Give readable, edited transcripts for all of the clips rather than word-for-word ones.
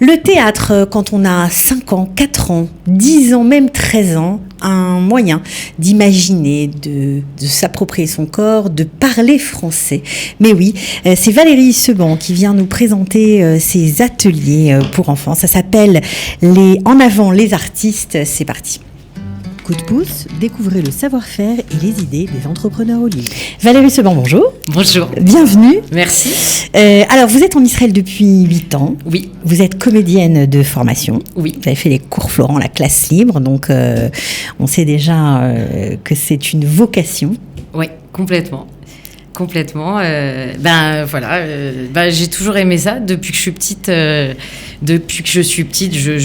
Le théâtre, quand on a 5 ans, 4 ans, 10 ans, même 13 ans, un moyen d'imaginer, de s'approprier son corps, de parler français. Mais oui, c'est Valérie Seban qui vient nous présenter ses ateliers pour enfants. Ça s'appelle En avant les artistes. C'est parti. Coup de pouce, découvrez le savoir-faire et les idées des entrepreneurs au Lille. Valérie Seban, bonjour. Bonjour. Bienvenue. Merci. Alors, vous êtes en Israël depuis 8 ans. Oui. Vous êtes comédienne de formation. Oui. Vous avez fait les cours Florent, la classe libre. Donc, on sait déjà que c'est une vocation. Oui, complètement. Complètement. J'ai toujours aimé ça. Depuis que je suis petite, je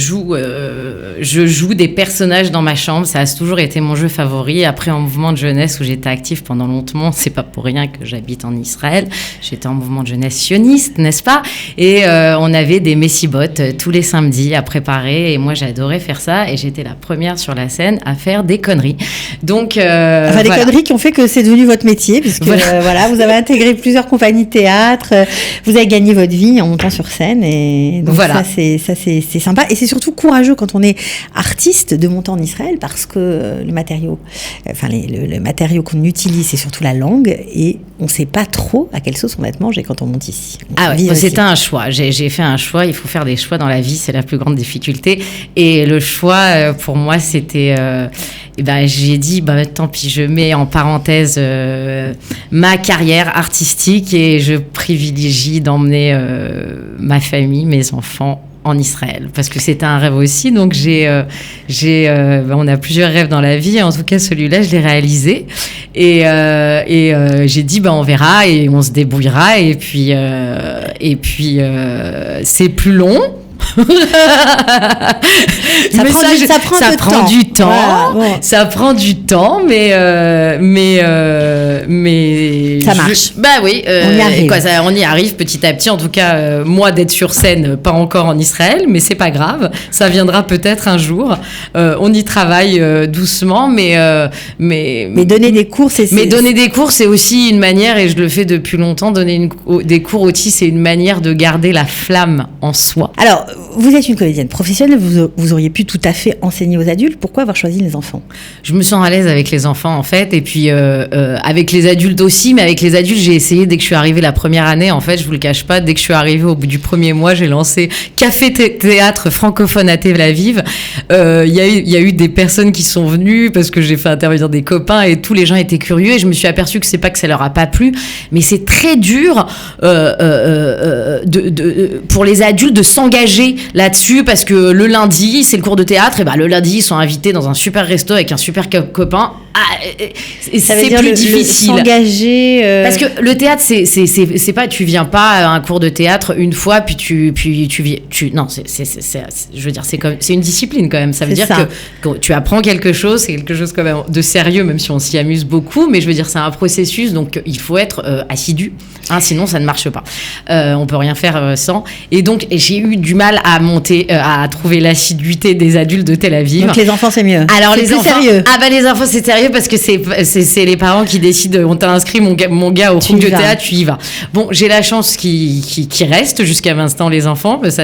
joue des personnages dans ma chambre. Ça a toujours été mon jeu favori. Après, en mouvement de jeunesse où j'étais active pendant longtemps, c'est pas pour rien que j'habite en Israël. J'étais en mouvement de jeunesse sioniste, n'est-ce pas? Et on avait des messibottes tous les samedis à préparer. Et moi, j'adorais faire ça. Et j'étais la première sur la scène à faire des conneries. Donc, des conneries qui ont fait que c'est devenu votre métier, puisque vous avez intégré plusieurs compagnies de théâtre, vous avez gagné votre vie en montant sur scène, et donc ça c'est sympa, et c'est surtout courageux quand on est artiste de monter en Israël, parce que le matériau qu'on utilise, c'est surtout la langue, et on ne sait pas trop à quelle sauce on va être mangé quand on monte ici. C'était un choix. J'ai fait un choix. Il faut faire des choix dans la vie, c'est la plus grande difficulté. Et le choix pour moi, c'était j'ai dit tant pis, je mets en parenthèse ma carrière artistique et je privilégie d'emmener ma famille, mes enfants en Israël, parce que c'était un rêve aussi. Donc on a plusieurs rêves dans la vie, en tout cas celui-là je l'ai réalisé, et j'ai dit on verra et on se débrouillera, et puis c'est plus long. Ça prend du temps. Voilà, bon. Ça prend du temps, mais ça marche. On y arrive petit à petit. En tout cas, moi d'être sur scène, pas encore en Israël, mais c'est pas grave. Ça viendra peut-être un jour. On y travaille doucement, mais donner des cours, donner des cours, c'est aussi une manière, et je le fais depuis longtemps. Donner des cours aussi, c'est une manière de garder la flamme en soi. Alors, vous êtes une comédienne professionnelle, vous auriez pu tout à fait enseigner aux adultes. Pourquoi avoir choisi les enfants? Je me sens à l'aise avec les enfants, en fait, et puis avec les adultes aussi, mais avec les adultes, j'ai essayé dès que je suis arrivée la première année, en fait, je vous le cache pas, dès que je suis arrivée au bout du premier mois, j'ai lancé Café Théâtre francophone à Tel Aviv. Il y a eu des personnes qui sont venues parce que j'ai fait intervenir des copains, et tous les gens étaient curieux, et je me suis aperçue que c'est pas que ça leur a pas plu, mais c'est très dur pour les adultes de s'engager là-dessus, parce que le lundi c'est le cours de théâtre, et le lundi ils sont invités dans un super resto avec un super copain. C'est plus difficile s'engager parce que le théâtre c'est pas, tu viens pas à un cours de théâtre une fois puis tu non, je veux dire, c'est une discipline quand même. Ça veut dire que tu apprends quelque chose, c'est quelque chose quand même de sérieux, même si on s'y amuse beaucoup, mais je veux dire, c'est un processus, donc il faut être assidu, sinon ça ne marche pas. On peut rien faire sans, et donc j'ai eu du mal à monter, à trouver l'assiduité des adultes de Tel Aviv. Donc les enfants c'est mieux. Alors c'est les enfants, sérieux. Les enfants c'est sérieux, parce que c'est les parents qui décident. On t'a inscrit mon gars au cours de théâtre, tu y vas. Bon, j'ai la chance qu'ils restent jusqu'à l'instant, les enfants, parce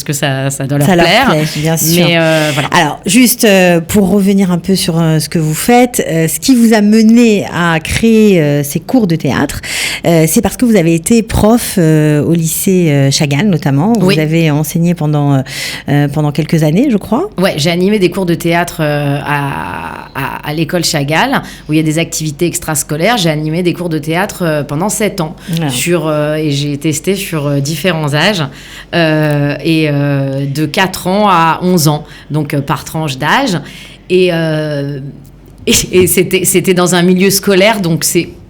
que ça doit leur plaire. Plaît, bien sûr. Mais voilà. Alors juste pour revenir un peu sur ce que vous faites, ce qui vous a mené à créer ces cours de théâtre, c'est parce que vous avez été prof au lycée Chagall notamment. Vous avez enseigné pendant quelques années, je crois. Ouais, j'ai animé des cours de théâtre à l'école Chagall, où il y a des activités extrascolaires. J'ai animé des cours de théâtre pendant 7 ans, et j'ai testé sur différents âges, et de 4 ans à 11 ans, donc par tranche d'âge. Et c'était dans un milieu scolaire, donc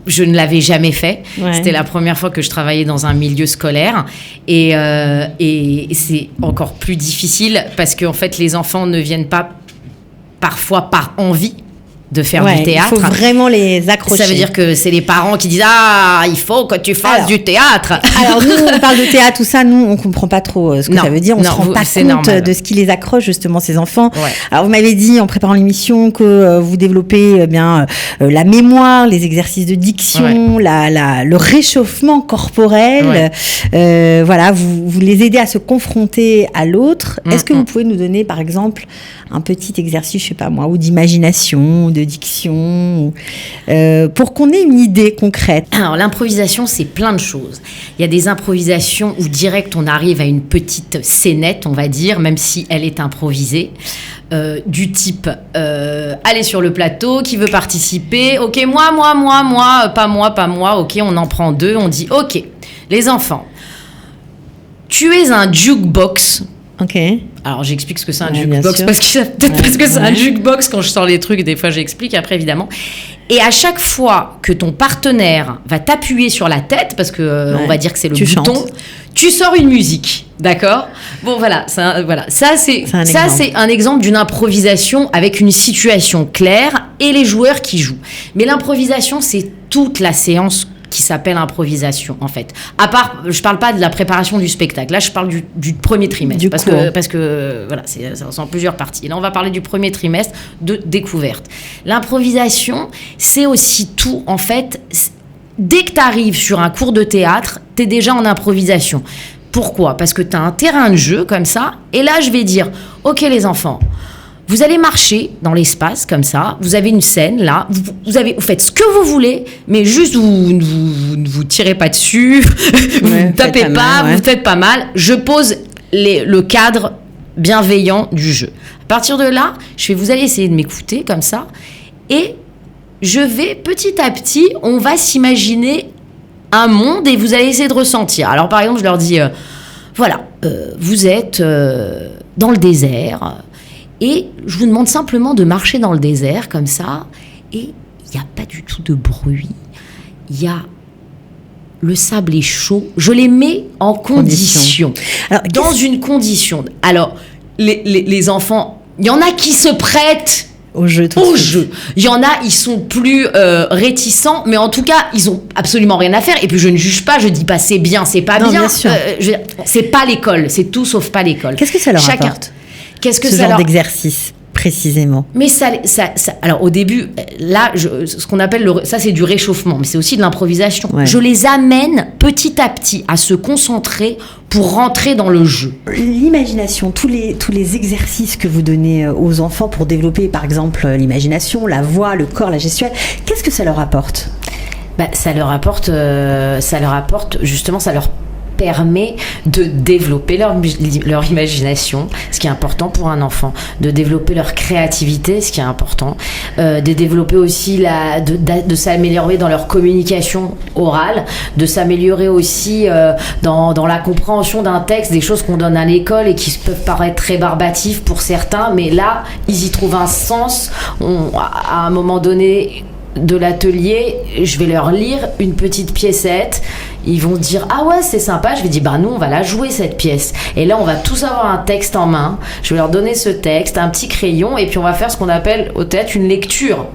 je ne l'avais jamais fait. Ouais. C'était la première fois que je travaillais dans un milieu scolaire. Et c'est encore plus difficile, parce qu'en fait, les enfants ne viennent pas parfois par envie. de faire du théâtre. Il faut vraiment les accrocher. Ça veut dire que c'est les parents qui disent « Ah, il faut que tu fasses du théâtre !» Alors nous, on parle de théâtre, tout ça, nous, on comprend pas trop ce que ça veut dire. On se rend pas compte normal. De ce qui les accroche, justement, ces enfants. Ouais. Alors vous m'avez dit, en préparant l'émission, que vous développez la mémoire, les exercices de diction, le réchauffement corporel. Ouais. Voilà, vous les aidez à se confronter à l'autre. Est-ce que vous pouvez nous donner, par exemple, un petit exercice, je sais pas moi, ou d'imagination, de diction, pour qu'on ait une idée concrète? Alors l'improvisation, c'est plein de choses. Il y a des improvisations où direct on arrive à une petite scénette, on va dire, même si elle est improvisée, du type aller sur le plateau, qui veut participer, ok, moi, pas moi, ok, on en prend 2, on dit ok, les enfants, tu es un jukebox. Ok. Alors j'explique ce que c'est un jukebox parce que c'est un jukebox. Quand je sors les trucs, des fois j'explique après évidemment. Et à chaque fois que ton partenaire va t'appuyer sur la tête, parce que on va dire que c'est le bouton, tu sors une musique, d'accord ? Bon voilà, ça c'est un exemple d'une improvisation avec une situation claire et les joueurs qui jouent. Mais l'improvisation, c'est toute la séance qui s'appelle improvisation en fait. À part, je parle pas de la préparation du spectacle. Là, je parle du premier trimestre parce que voilà, c'est en plusieurs parties. Là, on va parler du premier trimestre de découverte. L'improvisation, c'est aussi tout en fait. Dès que tu arrives sur un cours de théâtre, tu es déjà en improvisation. Pourquoi ? Parce que tu as un terrain de jeu comme ça et là, je vais dire OK les enfants, vous allez marcher dans l'espace comme ça, vous avez une scène là, vous faites ce que vous voulez, mais juste vous ne vous tirez pas dessus, vous ne tapez pas, vous faites pas mal. Je pose le cadre bienveillant du jeu. À partir de là, vous allez essayer de m'écouter comme ça, et je vais petit à petit, on va s'imaginer un monde et vous allez essayer de ressentir. Alors par exemple, je leur dis, vous êtes dans le désert. Et je vous demande simplement de marcher dans le désert comme ça, et il n'y a pas du tout de bruit. Le sable est chaud. Je les mets en condition. Alors, dans une condition. Alors, les enfants, il y en a qui se prêtent au jeu. Il y en a, ils sont plus réticents, mais en tout cas, ils ont absolument rien à faire. Et puis, je ne juge pas, je dis pas c'est bien, c'est pas bien. Sûr. C'est pas l'école, c'est tout sauf pas l'école. Qu'est-ce que ça leur apporte ? Ce genre d'exercice précisément. Mais ça, alors au début, là, ce qu'on appelle ça, c'est du réchauffement, mais c'est aussi de l'improvisation. Ouais. Je les amène petit à petit à se concentrer pour rentrer dans le jeu. L'imagination, tous les exercices que vous donnez aux enfants pour développer, par exemple, l'imagination, la voix, le corps, la gestuelle, qu'est-ce que ça leur apporte ? Ça leur apporte justement, ça leur permet de développer leur imagination, ce qui est important pour un enfant, de développer leur créativité, ce qui est important, de développer aussi de s'améliorer dans leur communication orale, de s'améliorer aussi dans la compréhension d'un texte, des choses qu'on donne à l'école et qui peuvent paraître très barbatives pour certains, mais là, ils y trouvent un sens. À un moment donné de l'atelier, je vais leur lire une petite piécette. Ils vont dire ah ouais c'est sympa, je vais dire nous on va la jouer cette pièce, et là on va tous avoir un texte en main, je vais leur donner ce texte, un petit crayon, et puis on va faire ce qu'on appelle au théâtre une lecture.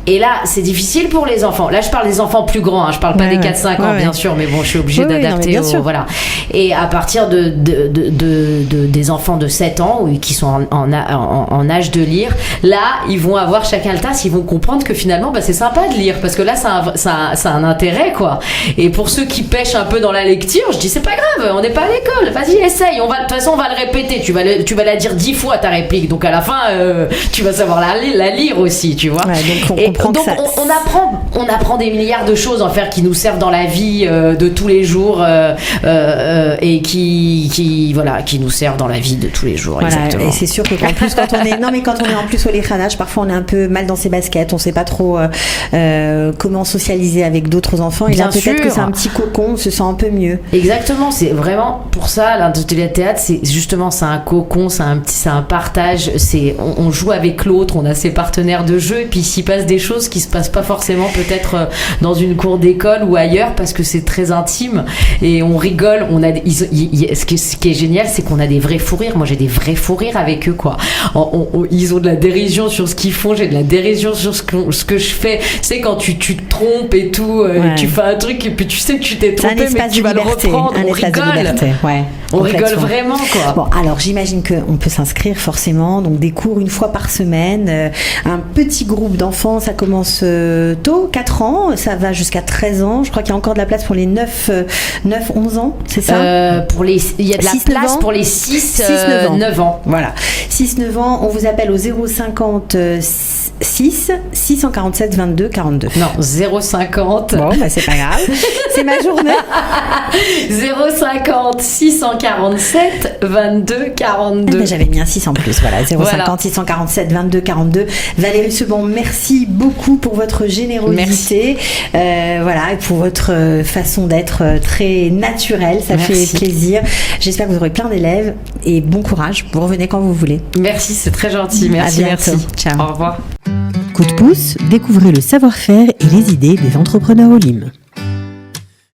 Et là, c'est difficile pour les enfants. Là, je parle des enfants plus grands. Je parle pas des 4-5 ans, bien sûr. Mais bon, je suis obligée d'adapter. Voilà. Et à partir des enfants de 7 ans qui sont en âge de lire, là, ils vont avoir chacun le tasse. Ils vont comprendre que finalement, c'est sympa de lire. Parce que là, ça a un intérêt, quoi. Et pour ceux qui pêchent un peu dans la lecture, je dis, c'est pas grave. On n'est pas à l'école. Vas-y, essaye. De toute façon, on va le répéter. Tu vas la dire 10 fois, ta réplique. Donc, à la fin, tu vas savoir la lire aussi, tu vois. Donc on apprend des milliards de choses en fait qui nous servent dans la vie de tous les jours et qui nous servent dans la vie de tous les jours. Voilà, exactement. Et c'est sûr que quand on est en plus au Lekhanach, parfois on est un peu mal dans ses baskets, on sait pas trop comment socialiser avec d'autres enfants, et là peut-être que c'est un petit cocon, on se sent un peu mieux. Exactement, c'est vraiment pour ça l'atelier de théâtre, c'est un cocon, c'est un partage, on joue avec l'autre, on a ses partenaires de jeu, et puis s'il passe des choses qui se passent pas forcément peut-être dans une cour d'école ou ailleurs parce que c'est très intime et on rigole. Ce qui est génial, c'est qu'on a des vrais fous rires. Moi, j'ai des vrais fous rires avec eux, quoi. Ils ont de la dérision sur ce qu'ils font, j'ai de la dérision sur ce que je fais. C'est quand tu te trompes et tout, tu fais un truc et puis tu sais que tu t'es trompé, mais tu vas le reprendre. On rigole. On rigole vraiment, quoi. Bon, alors j'imagine qu'on peut s'inscrire forcément, donc des cours une fois par semaine, un petit groupe d'enfants, ça commence tôt, 4 ans, ça va jusqu'à 13 ans. Je crois qu'il y a encore de la place pour les 9-11 ans, c'est ça? Il y a de la place pour les 6-9 ans. Voilà, 6-9 ans, on vous appelle au 056 647 22 42. Non, 050. Bon, bah c'est pas grave, c'est ma journée. 050 647 22 42. Ben, j'avais mis un 6 en plus, voilà, 050 647 22 42. Valérie Sebon, merci beaucoup pour votre générosité, voilà, et pour votre façon d'être très naturelle, ça fait plaisir. J'espère que vous aurez plein d'élèves et bon courage, vous revenez quand vous voulez. Merci, c'est très gentil, merci. Ciao. Au revoir. Coup de pouce, découvrez le savoir-faire et les idées des entrepreneurs au Lim.